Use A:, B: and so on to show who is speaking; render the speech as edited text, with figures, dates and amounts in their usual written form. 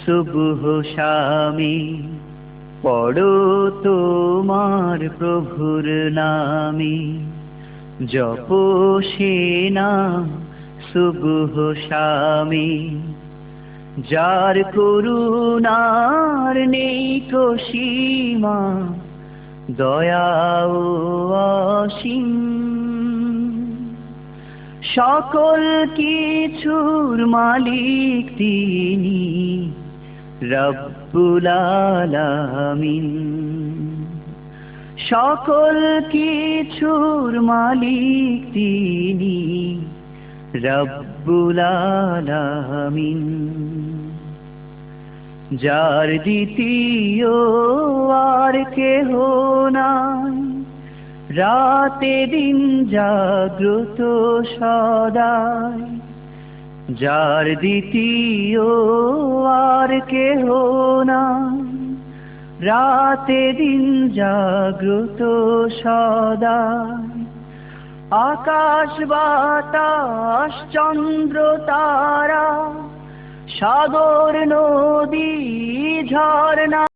A: সুবহ শামে পড়ো তোমার প্রভুর নামে, জপ সে নাম সুবহ শামে। যার করুণার নেই তো সীমা, দয়া ও অসীম, সকল কিছুর মালিক তিনি, রব্বুল আলামিন। সকল কিছুর মালিক তিনি, রব্বুল আলামিন। যার দ্বিতীয় আর কেহ নাই, রাতে দিন জাগ্রত সদাই। যার দ্বিতীয় আর কেহ নাই, রাতে দিন জাগ্রত সদাই। আকাশ বাতাস চন্দ্র তারা, সাগর নদী ঝর্ণা